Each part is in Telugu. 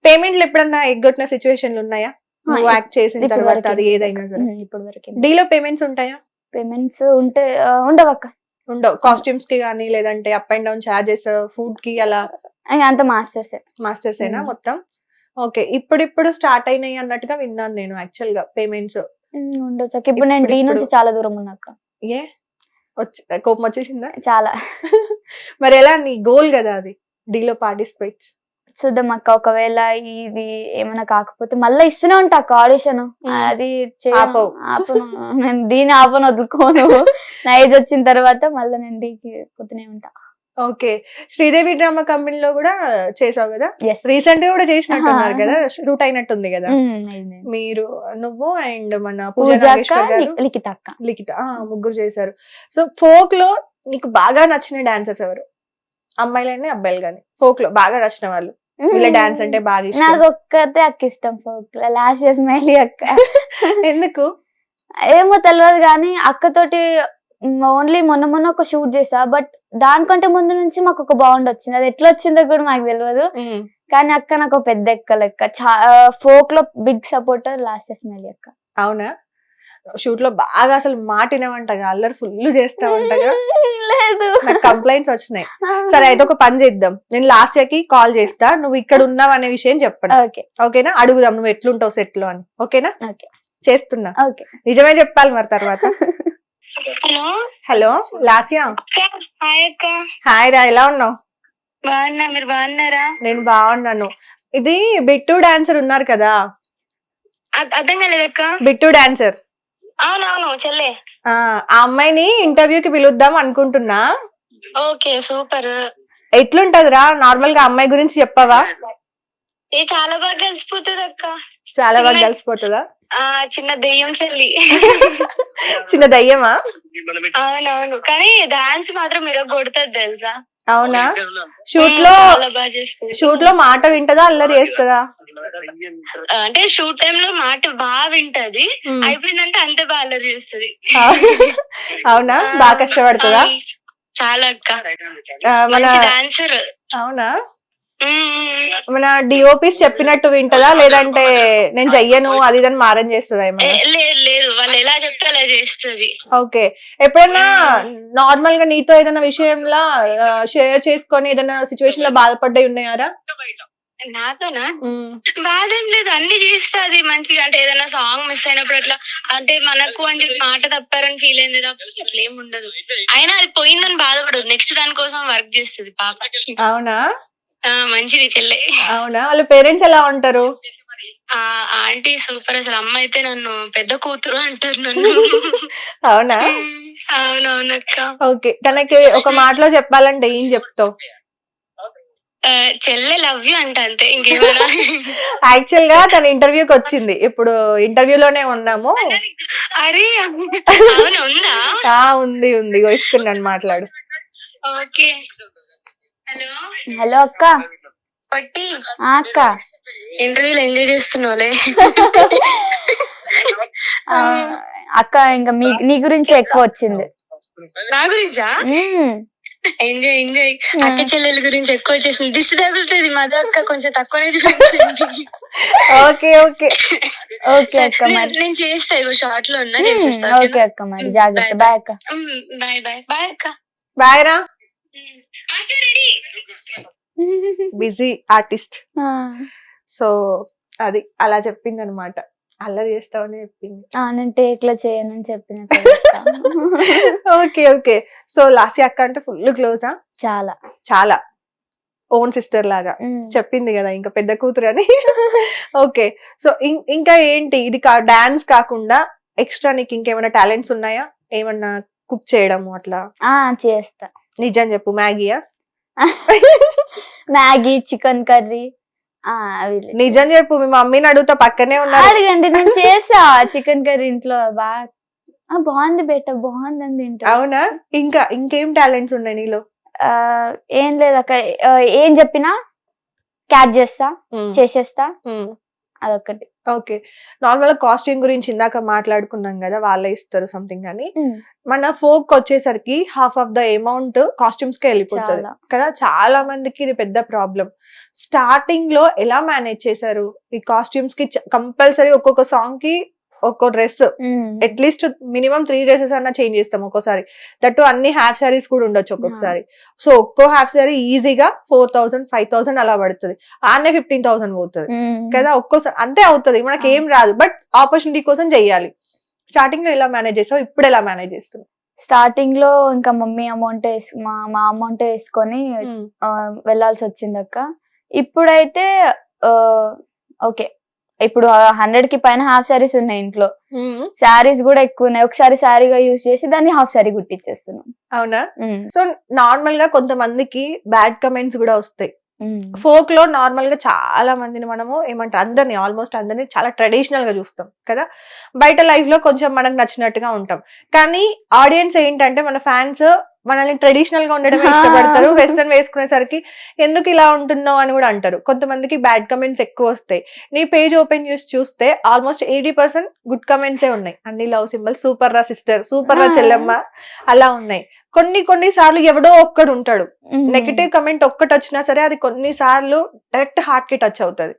పేమెంట్లు ఎప్పుడన్నా ఎగ్గొట్టిన సిచ్యువేషన్లు ఉన్నాయా? నువ్వు యాక్ట్ చేసిన ఇప్పుడు తర్వాత వరకు అది ఏదైనా సరే. ఇప్పుడు వరకు డీలో పేమెంట్స్ ఉంటాయా? పేమెంట్స్ ఉంటే ఉండవక్క. ఉండవు. కాస్ట్యూమ్స్ కి గానీ లేదంటే up and down charges, food కి అలా అంత మాస్టర్స్ ఏనా మొత్తం? ఓకే. ఇప్పుడు స్టార్ట్ అయినాయి అన్నట్టుగా విన్నాను నేను యాక్చువల్ గా పేమెంట్స్. ఉండొచ్చు అక్క. ఇప్పుడు నేను డీ నుంచి చాలా దూరం ఉన్నాక. ఏ కోపం వచ్చేసిందా? చాలా. మరి ఎలా నీ గోల్ కదా అది డీలో పార్టిసిపేట్? చూద్దాం అక్క, ఒకవేళ ఇది ఏమైనా కాకపోతే మళ్ళీ ఇస్తూనే ఉంటా అక్క ఆడిషన్. అది ఆపవు. ఆపను, నేను దీని ఆపను, వదులుకోను. నా ఏజ్ వచ్చిన తర్వాత మళ్ళీ నేను డీకి పోతూనే ఉంటా. ఓకే. శ్రీదేవి డ్రామా కంపెనీలో కూడా చేసావు కదా? Yes. రీసెంట్ గా కూడా చేసినట్టున్నారు కదా, షూట్ అయినట్టుంది కదా అయింది. మీరు, నువ్వు అండ్ మన పూజ పూజా అక్క, నాగేశ్వర్ గారు, లిఖిత అక్క. లిఖిత, ముగ్గురు చేశారు. సో ఫోక్ లో నీకు బాగా నచ్చిన డాన్సర్స్ ఎవరు? అమ్మాయిలని అబ్బాయిలు గాని ఫోక్ లో బాగా నచ్చిన వాళ్ళు, వీళ్ళ డాన్స్ అంటే బాగా ఇష్టం. నాకు ఒక్కతే అక్క ఇష్టం ఫోక్ లో, లాస్ట్ ఇయర్ స్మైలీ అక్క. ఎందుకు ఏమో తెలియదు కానీ అక్కతోటి ఓన్లీ మొన్న ఒక షూట్ చేసా, బట్ దానికంటే ముందు నుంచి మాకు ఒక బాండ్ వచ్చింది. అది ఎట్లా వచ్చిందో కూడా మాకు తెలియదు, కానీ అక్క నాకు పెద్ద ఎక్క లెక్క. ఫోక్ లో big supporter last year smiley అక్క. అవునా? షూట్ లో బాగా అసలు మాటినవంటగా, అల్లరి ఫుల్ చేస్తా ఉంటగా, లేదు నాకు కంప్లైంట్స్ వచ్చినాయి. సరే అయితే ఒక పని చేద్దాం, నేను లాస్ట్ ఇయర్ కి కాల్ చేస్తా, నువ్వు ఇక్కడ ఉన్నావు అనే విషయం చెప్పండి. ఓకే ఓకేనా? అడుగుదాం నువ్వు ఎట్లుంటావు సెట్ లో అని. ఓకేనా? ఓకే చేస్తున్నా. ఓకే. నిజమే చెప్పాలి మరి తర్వాత. Hello hello Lasya. హాయ్ అక్క. హాయ్ రా, ఎలా ఉన్నావు? బాగున్నా, మీరు బాగున్నారా? నేను బాగున్నాను. ఇది బిట్టు డాన్సర్ ఉన్నారు కదా, అర్థం కాలేదక్క. Bit dancer. అవునవును చెల్లె. ఆ అమ్మాయిని ఇంటర్వ్యూకి పిలుద్దాం అనుకుంటున్నా. Okay super. ఎట్లుంటదిరా నార్మల్ గా అమ్మాయి గురించి చెప్పవా? చాలా బాగా కలిసిపోతుంది అక్క. చాలా బాగా కలిసిపోతుందా? చిన్న దెయ్యం చెల్లి. చిన్న దయ్యమా? అవునవును, కానీ డాన్స్ మాత్రం మీరు కొడుతుంది తెలుసా. అవునా? షూట్ లో చాలా బాగా చేస్తుంది. షూట్ లో మాట వింటదా, అల్లరి చేస్తుందా? అంటే షూట్ టైమ్ లో మాట బాగా వింటది, అయిపోయిందంటే అంతే బాగా అల్లరి చేస్తుంది. అవునా? బాగా కష్టపడుతుందా? చాలా అక్క, మన డాన్సర్. అవునా? మన డిఓపిస్ చెప్పినట్టు వింటదా, లేదంటే నేను చెయ్యను అది ఇదని మారం చేస్తుందా ఏమన్నా? లేదు లేదు, వాళ్ళు ఎలా చెప్తే అలా చేస్తుంది. ఓకే. ఎప్పుడైనా నార్మల్ గా నీతో ఏదైనా విషయంలో షేర్ చేసుకొని ఏదైనా సిచ్యువేషన్ లో బాధపడ్డాయి ఉన్నాయారా? నాతోనా? బాధ ఏం లేదు, అన్ని చేస్తుంది మంచిగా. అంటే ఏదైనా సాంగ్ మిస్ అయినప్పుడు అట్లా, అంటే మనకు అని చెప్పి మాట తప్పారని ఫీల్ అయింది తప్ప అట్లా ఏం ఉండదు. అయినా అది పోయిందని బాధపడదు, నెక్స్ట్ దాని కోసం వర్క్ చేస్తుంది పాప. అవునా? మంచిది చెల్లె. అవునా? వాళ్ళ పేరెంట్స్ ఎలా ఉంటారు? ఆంటీ సూపర్, అసలు అమ్మ అయితే నన్ను పెద్ద కూతురు అంటారు నన్ను. అవునా? అవునవునక్క. ఓకే. తనకి ఒక మాటలో చెప్పాలంటే ఏం చెప్తావు? చెల్లె లవ్ యూ అంట, అంతే, ఇంకేమైనా. యాక్చువల్ గా తన ఇంటర్వ్యూకి వచ్చింది, ఇప్పుడు ఇంటర్వ్యూలోనే ఉన్నాము. అరే అవునా, ఉందా? ఉంది ఉంది, ఇస్తున్నాను మాట్లాడు. ఓకే. హలో హలో అక్క. పట్టి అక్క, ఇంటర్వ్యూలో ఎంజాయ్ చేస్తున్నావులే. అక్క ఇంకా నీ గురించి ఎక్కువ వచ్చింది. నా గురించా? Enjoy enjoy. అక్క చెల్లెల గురించి ఎక్కువ వచ్చేసింది, దిష్టి తగులుతుంది. మధు అక్క కొంచెం తక్కువనే చూపించింది. ఓకే ఓకే ఓకే అక్క, నేను చేస్తా, ఇగో షార్ట్ లో ఉన్నా, చేసేస్తా. ఓకే అక్క, మరి జాగ్రత్త. బాయ్ అక్క. Bye bye. బాయ్ అక్క. బాయ్ రా. Busy artist. సో అది అలా చెప్పింది అనమాట, అల్లరి చేస్తావని చెప్పింది. నేను టేక్ లో చేయనని చెప్పిన. Okay okay. సో లాస్య అక్క అంటే ఫుల్ క్లోజా? చాలా చాలా, ఓన్ సిస్టర్ లాగా చెప్పింది కదా, ఇంకా పెద్ద కూతురు అని. ఓకే. సో ఇంకా ఏంటి, ఇది డాన్స్ కాకుండా ఎక్స్ట్రా నీకు ఇంకేమైనా టాలెంట్స్ ఉన్నాయా? ఏమన్నా కుక్ చేయడము అట్లా? చేస్తా. నిజం చెప్పు. మ్యాగీయా? Maggi, chicken curry. నిజం చెప్పు, మీ మమ్మీని అడుగుతా, పక్కనే ఉన్నారు. అడగండి, నేను చేసా చికెన్ కర్రీ ఇంట్లో. బాగుంది బేట, బాగుందని తింటా. అవునా? ఇంకేం టాలెంట్స్ ఉన్నాయి నీలో? ఏం లేదక్క, ఏం చెప్పినా క్యాచ్ చేస్తా, చేసేస్తా. అదొకటి. ఓకే. నార్మల్ కాస్ట్యూమ్ గురించి ఇందాక మాట్లాడుకున్నాం కదా, వాళ్ళే ఇస్తారు సంథింగ్ అని. మన ఫోక్ వచ్చేసరికి half of the amount costumes కే వెళ్ళిపోతుంది చాలా. కదా. చాలా మందికి ఇది పెద్ద ప్రాబ్లం. స్టార్టింగ్ లో ఎలా మేనేజ్ చేశారు ఈ కాస్ట్యూమ్స్ కి? కంపల్సరీ ఒక్కొక్క సాంగ్ కి ఒక్కో డ్రెస్, అట్లీస్ట్ మినిమం 3 డ్రెస్సెస్ అన్నా చేంజ్ చేస్తాం ఒక్కోసారి. దట్టు అన్ని హాఫ్ సారీస్ కూడా ఉండొచ్చు ఒక్కొక్కసారి. సో ఒక్కో హాఫ్ సారీ ఈజీగా 4000 5000 అలా పడుతుంది. ఆనే 15,000 పోతుంది కదా ఒక్కోసారి. అంతే అవుతుంది, మనకి ఏం రాదు, బట్ ఆపర్చునిటీ కోసం చెయ్యాలి. స్టార్టింగ్ లో ఎలా మేనేజ్ చేస్తావు, ఇప్పుడు ఎలా మేనేజ్ చేస్తున్నావు? స్టార్టింగ్ లో ఇంకా మమ్మీ అమౌంట్ మా అమౌంట్ వేసుకొని వెళ్ళాల్సి వచ్చింది అక్క. ఇప్పుడైతే ఓకే, ఇప్పుడు 100 కి పైన హాఫ్ సారీస్ ఉన్నాయి ఇంట్లో. శారీస్ కూడా ఎక్కువ ఉన్నాయి. ఒకసారి శారీగా యూజ్ చేసి దాన్ని హాఫ్ సారీ కుట్టించేస్తున్నాం. అవునా? సో నార్మల్ గా కొంతమందికి బ్యాడ్ కమెంట్స్ కూడా వస్తాయి. ఫోక్ లో నార్మల్ గా చాలా మందిని మనము ఏమంటారు, అందరినీ ఆల్మోస్ట్ అందరినీ చాలా ట్రెడిషనల్ గా చూస్తాం కదా. బయట లైఫ్ లో కొంచెం మనకు నచ్చినట్టుగా ఉంటాం. కానీ ఆడియన్స్ ఏంటంటే, మన ఫ్యాన్స్ మనల్ని ట్రెడిషనల్ గా ఉండడమే ఇష్టపడతారు. వెస్టర్న్ వేసుకునేసరికి ఎందుకు ఇలా ఉంటున్నావు అని కూడా అంటారు. కొంతమందికి బ్యాడ్ కమెంట్స్ ఎక్కువ వస్తాయి. నీ పేజ్ ఓపెన్ చేసి చూస్తే ఆల్మోస్ట్ 80% గుడ్ కమెంట్సే ఉన్నాయి. అన్ని లవ్ సింబల్, సూపర్ రా సిస్టర్, సూపర్ రా చెల్లెమ్మ, అలా ఉన్నాయి. కొన్ని సార్లు ఎవడో ఒక్కడు ఉంటాడు, నెగటివ్ కమెంట్ ఒక్కటి వచ్చినా సరే అది కొన్నిసార్లు డైరెక్ట్ హార్ట్ కి టచ్ అవుతుంది.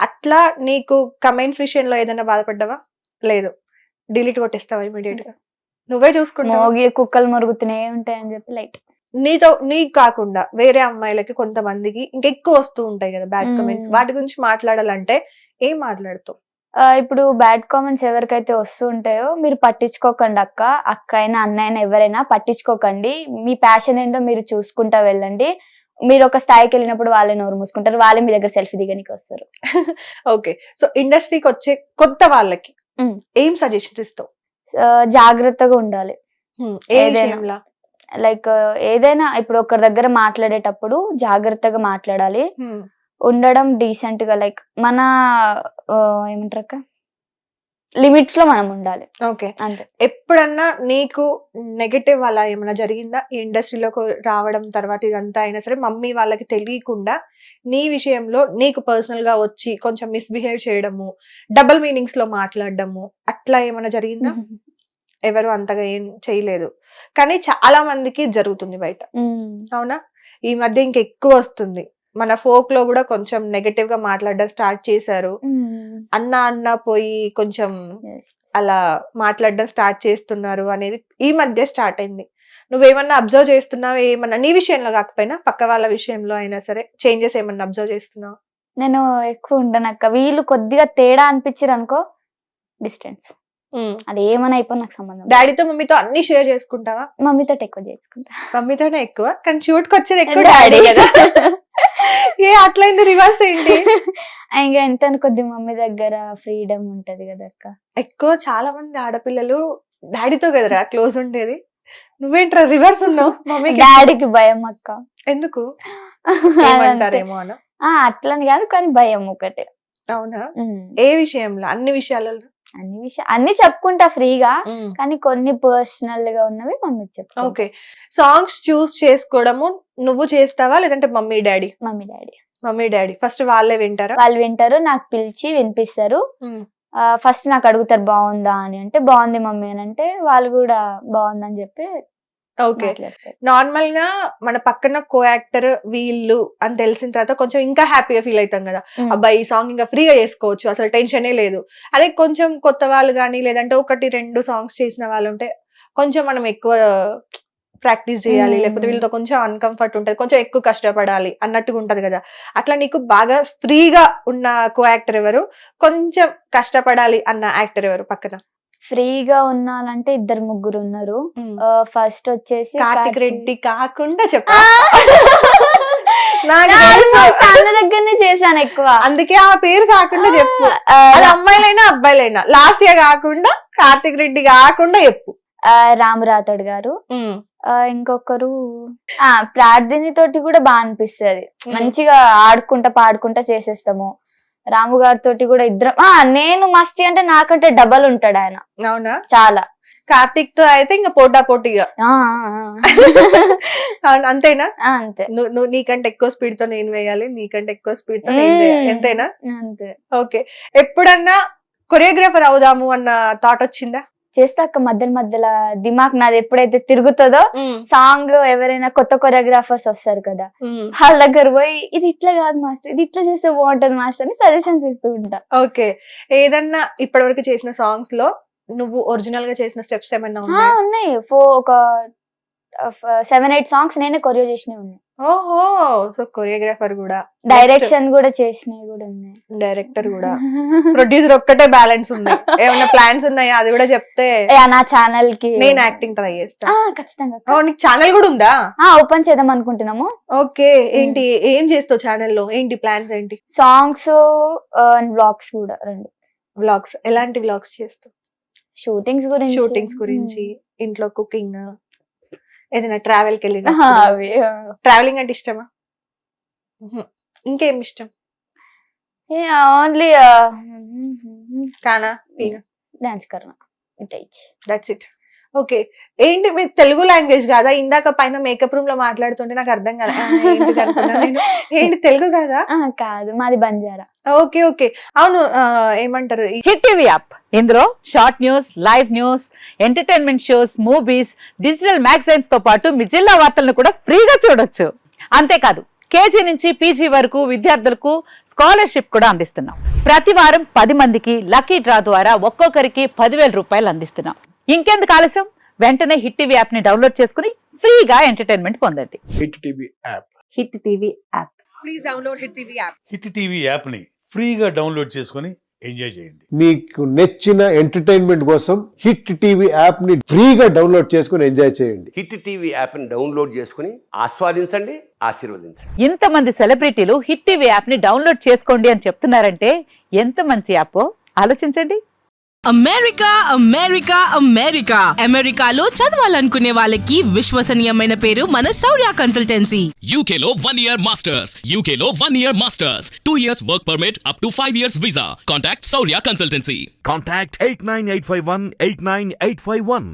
అట్లా నీకు కమెంట్స్ విషయంలో ఏదైనా బాధపడ్డావా? లేదు, డిలీట్ కొట్టేస్తావా ఇమీడియట్ గా? నువ్వే చూసుకుంటావు? కుక్కలు మరుగుతున్నాయి ఉంటాయని చెప్పి లైట్. నీకు కాకుండా వేరే అమ్మాయిలకి కొంతమందికి ఇంకెక్కువ వస్తూ ఉంటాయి కదా బ్యాడ్ కమెంట్స్. వాటి గురించి మాట్లాడాలంటే ఏం మాట్లాడుతావు? ఇప్పుడు బ్యాడ్ కామెంట్స్ ఎవరికైతే వస్తూ ఉంటాయో మీరు పట్టించుకోకండి అక్క అయినా అన్నయ్య అయినా ఎవరైనా పట్టించుకోకండి. మీ ప్యాషన్ ఏందో మీరు చూసుకుంటా వెళ్ళండి. మీరు ఒక స్థాయికి వెళ్ళినప్పుడు వాళ్ళే నోరు మూసుకుంటారు, వాళ్ళే మీ దగ్గర సెల్ఫీ దిగనికి వస్తారు. ఓకే. సో ఇండస్ట్రీకి వచ్చే కొత్త వాళ్ళకి ఏం సజెషన్స్ ఇస్తావు? జాగ్రత్తగా ఉండాలి. లైక్ ఏదైనా ఇప్పుడు ఒకరి దగ్గర మాట్లాడేటప్పుడు జాగ్రత్తగా మాట్లాడాలి. ఉండడం డీసెంట్ గా, లైక్ మన ఏమంటారు లిమిట్స్ లో మనం ఉండాలి. ఓకే. అంతే. ఎప్పుడన్నా నీకు నెగటివ్ అలా ఏమైనా జరిగిందా ఈ ఇండస్ట్రీలోకి రావడం తర్వాత? ఇదంతా అయినా సరే మమ్మీ వాళ్ళకి తెలియకుండా నీ విషయంలో నీకు పర్సనల్ గా వచ్చి కొంచెం మిస్బిహేవ్ చేయడము, డబుల్ మీనింగ్స్ లో మాట్లాడడము, అట్లా ఏమైనా జరిగిందా? ఎవరు అంతగా ఏం చేయలేదు, కానీ చాలా మందికి జరుగుతుంది బయట. అవునా? ఈ మధ్య ఇంకెక్కువ వస్తుంది. మన ఫోక్ లో కూడా కొంచెం నెగటివ్ గా మాట్లాడడం స్టార్ట్ చేశారు. అన్న పోయి కొంచెం అలా మాట్లాడడం స్టార్ట్ చేస్తున్నారు అనేది ఈ మధ్య స్టార్ట్ అయింది. నువ్వేమన్నా అబ్జర్వ్ చేస్తున్నావు? ఏమన్నా నీ విషయంలో కాకపోయినా పక్క వాళ్ళ విషయంలో అయినా సరే చేంజెస్ ఏమన్నా అబ్జర్వ్ చేస్తున్నావు? నేను ఎక్కువ ఉండనక్క. వీళ్ళు కొద్దిగా తేడా అనిపించారు అనుకో, డిస్టెన్స్. అది ఏమైనా అయిపో నాకు సంబంధం. డాడీతో మమ్మీతో అన్ని షేర్ చేసుకుంటావా? మమ్మీతో ఎక్కువ చేసుకుంటా. మమ్మీతోనే ఎక్కువ, కానీ షూట్ కి వచ్చేది ఎక్కువ డాడీ కదా. ఏ అట్లయింది, రివర్స్ ఏంటి? ఇంకా ఎంత కొద్ది మమ్మీ దగ్గర ఫ్రీడమ్ ఉంటది కదా అక్క. ఎక్కువ చాలా మంది ఆడపిల్లలు డాడీతో కదరా క్లోజ్ ఉండేది. నువ్వేంట్రా రివర్స్ ఉన్నావు? మమ్మీ డాడీకి భయం అక్క. ఎందుకు ఏమంటారేమో అన? అట్లని కాదు, కానీ భయం ఒకటే. అవునా? ఏ విషయంలో? అన్ని విషయాలలో? అన్ని చెప్పుకుంటా ఫ్రీగా, కానీ కొన్ని పర్సనల్ గా ఉన్నవి మమ్మీకి చెప్తా. ఓకే. సాంగ్స్ చూస్ చేసుకోవడము నువ్వు చేస్తావా లేదంటే mummy daddy? Mummy daddy first వాళ్ళే వింటారా? వాళ్ళు వింటారు, నాకు పిలిచి వినిపిస్తారు. ఫస్ట్ నాకు అడుగుతారు బాగుందా అని, అంటే బాగుంది మమ్మీ అని అంటే వాళ్ళు కూడా బాగుందని చెప్పి. ఓకే. నార్మల్ గా మన పక్కన కో యాక్టర్ వీళ్ళు అని తెలిసిన తర్వాత కొంచెం ఇంకా హ్యాపీగా ఫీల్ అవుతాం కదా, అబ్బాయి ఈ సాంగ్ ఇంకా ఫ్రీగా చేసుకోవచ్చు, అసలు టెన్షనే లేదు. అదే కొంచెం కొత్త వాళ్ళు కానీ లేదంటే 1-2 సాంగ్స్ చేసిన వాళ్ళు ఉంటే కొంచెం మనం ఎక్కువ ప్రాక్టీస్ చేయాలి, లేకపోతే వీళ్ళతో కొంచెం అన్కంఫర్ట్ ఉంటది, కొంచెం ఎక్కువ కష్టపడాలి అన్నట్టుగా ఉంటది కదా. అట్లా నీకు బాగా ఫ్రీగా ఉన్న కో యాక్టర్ ఎవరు? కొంచెం కష్టపడాలి అన్న యాక్టర్ ఎవరు పక్కన? ఫ్రీగా ఉన్నాలంటే 2-3 ఉన్నారు. ఫస్ట్ వచ్చేసి కార్తిక్ రెడ్డి కాకుండా చెప్పు. దగ్గరనే చేశాను ఎక్కువ, అందుకే ఆ పేరు కాకుండా చెప్పు. అది అమ్మాయిలైనా అబ్బాయిలైనా, లాస్ట్ ఇయర్ కాకుండా కార్తిక్ రెడ్డి కాకుండా చెప్పు. రాము రాథోడ్ గారు. ఇంకొకరు ప్రార్థిని తోటి కూడా బాగా అనిపిస్తుంది, మంచిగా ఆడుకుంటా పాడుకుంటా చేసేస్తాము. రాము గారితో కూడా ఇద్దరం. నేను మస్తీ అంటే నాకంటే డబల్ ఉంటాడు ఆయన. అవునా? చాలా. కార్తిక్ తో అయితే ఇంకా పోటా పోటీగా అంతేనా? అంతే. నువ్వు నీకంటే ఎక్కువ స్పీడ్ తో నేను వేయాలి, నీకంటే ఎక్కువ స్పీడ్ తో నేను చేయాలి, అంతేనా? అంతే. ఓకే. ఎప్పుడన్నా కొరియోగ్రాఫర్ అవుదాము అన్న థాట్ వచ్చిందా? చేస్తాక మధ్యలో దిమాగ్ నాది ఎప్పుడైతే తిరుగుతుందో సాంగ్ లో ఎవరైనా కొత్త కొరియోగ్రాఫర్స్ వస్తారు కదా, వాళ్ళ దగ్గర పోయి ఇది ఇట్లా కాదు మాస్టర్, ఇది ఇట్లా చేస్తే బాగుంటది మాస్టర్ అని సజెషన్స్ ఇస్తూ ఉంటా. ఓకే. ఏదన్నా ఇప్పటివరకు చేసిన సాంగ్స్ లో నువ్వు ఒరిజినల్ గా చేసిన స్టెప్స్ ఏమైనా ఉన్నాయి. ఒక 7-8 సాంగ్స్ నేనే కొరియో చేసినవి ఉన్నాయి. ఓహో, సో కొరియోగ్రాఫర్ కూడా, డైరెక్షన్ కూడా చేసినవి కూడా ఉన్నాయి, డైరెక్టర్ కూడా, ప్రొడ్యూసర్ ఒక్కటే బ్యాలెన్స్ ఉంది. ఏమైనా ప్లాన్స్ ఉన్నాయా అది కూడా చెప్తే నా ఛానల్ కి నేను యాక్టింగ్ ట్రై చేస్తా. ఖచ్చితంగా. నీకు ఛానల్ కూడా ఉందా? ఓపెన్ చేద్దాం అనుకుంటున్నాము. ఓకే. ఏంటి ఏం చేస్తావు ఛానల్లో? ఏంటి ప్లాన్స్ ఏంటి? సాంగ్స్ అండ్ వ్లాగ్స్ కూడా 2. వ్లాగ్స్ ఎలాంటి వ్లాగ్స్ చేస్తావు? షూటింగ్స్ గురించి, ఇంట్లో కుకింగ్, ఏదైనా ట్రావెల్ కి వెళ్ళిన ట్రావెలింగ్ అంటే ఇష్టమా? ఇంకేం ఇష్టం? ఓన్లీ కానా డాన్స్ కర్నా, దట్స్ ఇట్. ఓకే. ఏంటి మీ తెలుగు లాంగ్వేజ్ కాదా? ఇందాక పైన మేకప్ రూమ్ లో మాట్లాడుతుంటే నాకు అర్థం కాదు. ఏంటి తెలుగు కాదా? కాదు, మాది బంజారా. Okay okay. అవును, ఏమంటారు, హిట్ టీవీ యాప్. ఇందులో short news, live news, entertainment shows, movies, digital magazines తో పాటు మీ జిల్లా వార్తలను కూడా ఫ్రీగా చూడొచ్చు. అంతేకాదు, కేజీ నుంచి పీజీ వరకు విద్యార్థులకు స్కాలర్షిప్ కూడా అందిస్తున్నాం. ప్రతి వారం 10 మందికి లక్కీ డ్రా ద్వారా ఒక్కొక్కరికి 10,000 రూపాయలు అందిస్తున్నాం. ఇంకెందుకు ఆలస్యం, వెంటనే హిట్ టీవీ యాప్ ని డౌన్లోడ్ చేసుకుని ఫ్రీగా ఎంటర్టైన్మెంట్ పొందండి. Hit TV app. Hit TV app. Please download hit TV app. Hit TV app ని ఫ్రీగా డౌన్లోడ్ చేసుకొని ఎంజాయ్ చేయండి. మీకు నచ్చిన ఎంటర్టైన్మెంట్ కోసం హిట్ టీవీ యాప్ ని ఫ్రీగా డౌన్లోడ్ చేసుకొని ఎంజాయ్ చేయండి. హిట్ టీవీ యాప్ ని డౌన్లోడ్ చేసుకుని ఆస్వాదించండి, ఆశీర్వదించండి. ఇంతమంది సెలబ్రిటీలు హిట్ టీవీ యాప్ ని డౌన్లోడ్ చేసుకోండి అని చెప్తున్నారంటే ఎంత మంచి యాప్ ఆలోచించండి. అమెరికా అమెరికా అమెరికా అమెరికాలో చదవాలనుకునే వాళ్ళకి విశ్వసనీయమైన పేరు మన శౌర్య కన్సల్టెన్సీ. UK లో 1 year masters. UK లో 1 year masters. 2 years work permit up to 5 years visa. Contact Saurya Consultancy. Contact 89851 89851.